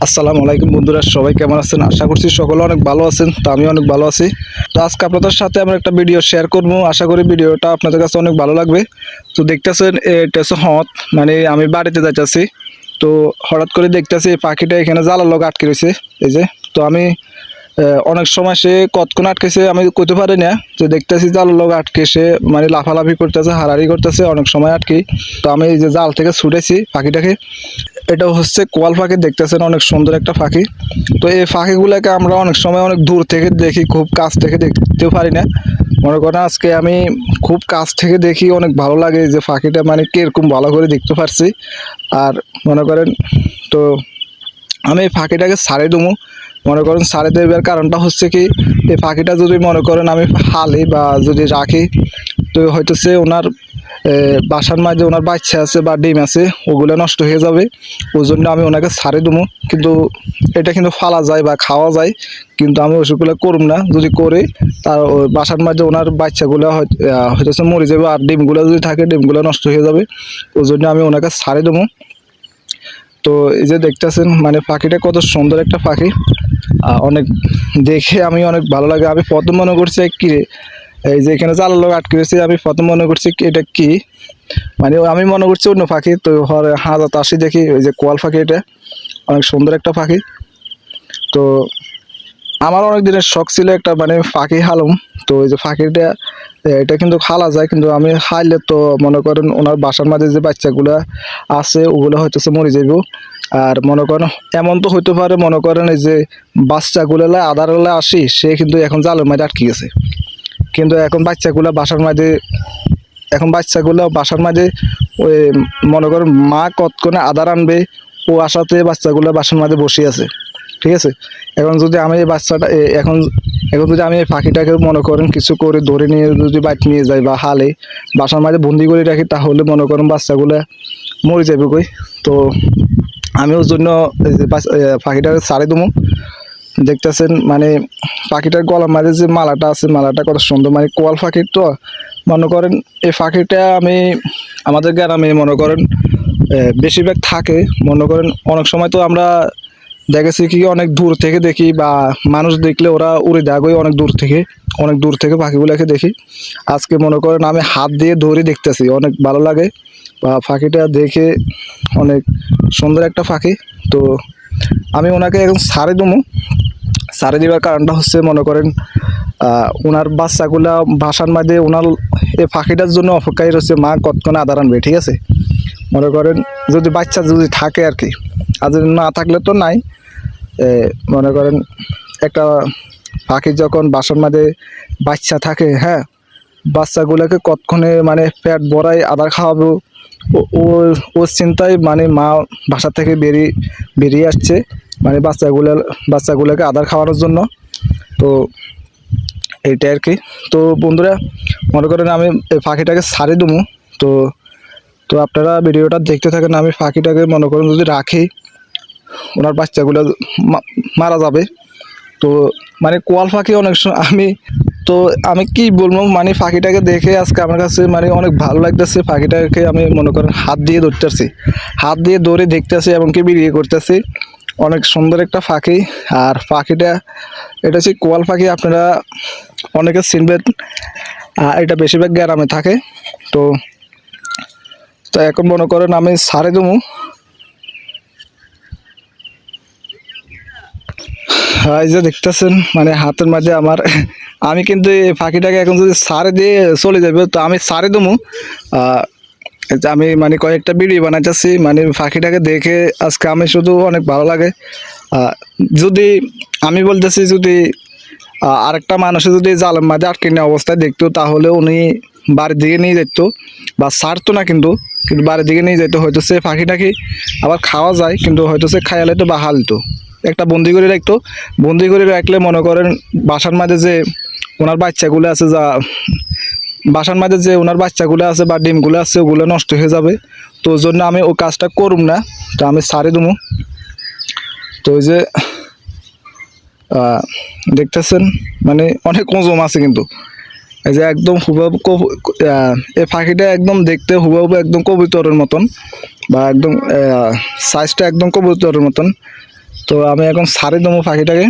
আসসালামু আলাইকুম বন্ধুরা, সবাই কেমন আছেন? আশা করছি সকলে অনেক ভালো আছেন। তো আমি অনেক ভালো আছি। তো আজকে আপনাদের সাথে আমরা একটা ভিডিও শেয়ার করবো। আশা করি ভিডিওটা আপনাদের কাছে অনেক ভালো লাগবে। তো দেখতেছেন এটা হচ্ছে হট, মানে আমি বাড়িতে যাইতেছি। তো হঠাৎ করে দেখতেছি এই পাখিটা এখানে জালার লগে আটকে রয়েছে। এই যে, তো আমি অনেক সময় সে কতক্ষণ আটকেছে আমি কইতে পারি না। যে দেখতেছি জালের লগে আটকে সে মানে লাফালাফি করতেছে, হারাহারি করতেছে অনেক সময় আটকে। তো আমি এই যে জাল থেকে ছুটেছি পাখিটাকে। এটা হচ্ছে কোয়াল পাখি, দেখতেছেন অনেক সুন্দর একটা পাখি। তো এই পাখিগুলোকে আমরা অনেক সময় অনেক দূর থেকে দেখি, খুব কাছ থেকে দেখতেও পারি না। মনে করেন আজকে আমি খুব কাছ থেকে দেখি, অনেক ভালো লাগে যে পাখিটা মানে কিরকম ভালো করে দেখতে পারছি। আর মনে করেন, তো আমি এই পাখিটাকে ছাড়ে দেবো। মনে করেন ছাড়ে দেওয়ার কারণটা হচ্ছে কি, এই পাখিটা যদি মনে করেন আমি হালি বা যদি রাখি, তো হয়তো সে ওনার বাসার মাঝে ওনার বাচ্চা আছে বা ডিম আছে, ওগুলো নষ্ট হয়ে যাবে। ওই জন্য আমি ওনাকে ছাড়ে দেবো। কিন্তু এটা কিন্তু ফালা যায় বা খাওয়া যায়, কিন্তু আমি ওষুধগুলো করব না। যদি করে তার ওই বাসার মাঝে ওনার বাচ্চাগুলো হয়তো মরে যাবে, আর ডিমগুলো যদি থাকে ডিমগুলো নষ্ট হয়ে যাবে। ওই জন্য আমি ওনাকে ছাড়ে দেবো। তো এই যে দেখতেছেন মানে পাখিটা কত সুন্দর একটা পাখি। অনেক দেখে আমি অনেক ভালো লাগে। আমি প্রথম মনে করছি কি রে, এই যে এখানে জালের লোক আটকে রয়েছে, আমি প্রথম মনে করছি এটা কি, মানে আমি মনে করছি অন্য পাখি। তো হাজার আসি দেখি ওই যে কোয়াল পাখি, এটা অনেক সুন্দর একটা পাখি। তো আমার অনেক দিনের শখ ছিল একটা মানে পাখি হালুম। তো ওই যে পাখিটা এটা কিন্তু খালা যায়, কিন্তু আমি খাইলে তো মনে করেন ওনার বাসার মাঝে যে বাচ্চাগুলা আছে ওগুলো হয়তো মরে যাইব। আর মনে করেন এমন তো হইতে পারে, মনে করেন এই যে বাচ্চাগুলো আদারগুলো আসি, সে কিন্তু এখন জালের মাঝে আটকে গেছে। কিন্তু এখন বাচ্চাগুলো বাসার মাঝে ওই মনে করেন মা কতক্ষণে আদার আনবে, ও আসাতে বাচ্চাগুলো বাসার মাঝে বসে আছে। ঠিক আছে, এখন যদি আমি এই বাচ্চাটা এখন এখন যদি আমি এই পাখিটাকে মনে করেন কিছু করে ধরে নিয়ে যদি বাইক নিয়ে যাই বা হালে বাসার মাঝে বন্দি করে রাখি, তাহলে মনে করেন বাচ্চাগুলো মরে যাবে কই। তো আমি ওর জন্য পাখিটাকে ছাড়ে দেবো। দেখতেছেন মানে পাখিটার গলার মাঝে যে মালাটা আছে, মালাটা কত সুন্দর, মানে কোয়াল পাখির। তো মনে করেন এই পাখিটা আমি আমাদের গ্রামে মনে করেন বেশিরভাগ থাকে। মনে করেন অনেক সময় তো আমরা দেখেছি কি অনেক দূর থেকে দেখি, বা মানুষ দেখলে ওরা উড়ে দাগই অনেক দূর থেকে পাখিগুলোকে দেখি। আজকে মনে করেন আমি হাত দিয়ে ধরে দেখতেছি, অনেক ভালো লাগে। বা পাখিটা দেখে অনেক সুন্দর একটা পাখি। তো আমি ওনাকে এখন ছাড়ে দেবো। ছাড়ে দেওয়ার কারণটা হচ্ছে মনে করেন ওনার বাচ্চাগুলা বাসার মাঝে ওনার এই পাখিটার জন্য অপেক্ষায় রয়েছে, মা কতক্ষণে আদার আনবে। ঠিক আছে, মনে করেন যদি বাচ্চা যদি থাকে আর কি, আর যদি না থাকলে তো নাই। মনে করেন একটা পাখি যখন বাসার মাঝে বাচ্চা থাকে, হ্যাঁ, বাচ্চাগুলোকে কতক্ষণে মানে পেট ভরাই আদার খাওয়াবো, ও চিন্তায় মানে মা বাসা থেকে বেরিয়ে আসছে, মানে বাচ্চাগুলোকে আদার খাওয়ানোর জন্য। তো এইটাই আর কি। তো বন্ধুরা মনে করেন আমি এই পাখিটাকে ছাড়ে দেবো। তো তো আপনারা ভিডিওটা দেখতে থাকেন। আমি পাখিটাকে মনে করেন যদি রাখি, ওনার বাচ্চাগুলো মারা যাবে। তো মানে কোয়াল পাখি অনেক আমি কি বলবো, মানে পাখিটাকে দেখে আজকে আমার কাছে মানে অনেক ভালো লাগতেছে। পাখিটাকে আমি মনে করেন হাত দিয়ে ধরতেছি, হাত দিয়ে ধরে দেখতেছি, এমনকি ভিডিও করতেছি। অনেক সুন্দর একটা পাখি। আর পাখিটা এটা হচ্ছে কোয়াল পাখি, আপনারা অনেকে চিনবেন। এটা বেশিরভাগ গ্রামে থাকে। তো তো এখন মনে করেন আমি ছাড়ে দেবো। এই যে দেখতেছেন মানে হাতের মাঝে আমার আমি কিন্তু এই পাখিটাকে এখন যদি ছাড়ে দিয়ে চলে যাবে, তো আমি ছাড়ে দেবো। আমি মানে কয়েকটা ভিডিও বানাইতেছি, মানে পাখিটাকে দেখে আজকে আমি শুধু অনেক ভালো লাগে। যদি আমি বলতেছি, যদি আরেকটা মানুষে যদি জালের মাঝে আটকে নেওয়া অবস্থায় দেখতো, তাহলে উনি বাড়ির দিকে নিয়ে যেত, বা ছাড়তো না, কিন্তু কিন্তু বাড়ির দিকে নিয়ে যেত। হয়তো সে পাখিটাকে আবার খাওয়া যায়, কিন্তু হয়তো সে খাইয়া লাইতো বা হালতো। একটা বন্দি করে রাখতো, বন্দি করে রাখলে মনে করেন বাসার মাঝে যে ওনার বাচ্চাগুলো আছে, বাসার মাঝে যে ওনার বাচ্চাগুলো আছে বা ডিমগুলো আছে, ওগুলো নষ্ট হয়ে যাবে। তো ওই জন্য আমি ওই কাজটা করুম না। তো আমি ছাড়ে দেবো। তো ওই যে দেখতেছেন মানে অনেক ওজন আছে, কিন্তু এই যে একদম হুবহু এই পাখিটা একদম দেখতে হুবহু একদম কবুতরের মতন, বা একদম সাইজটা একদম কবুতরের মতন। তো আমি এখন ছাড়ে দেবো পাখিটাকে।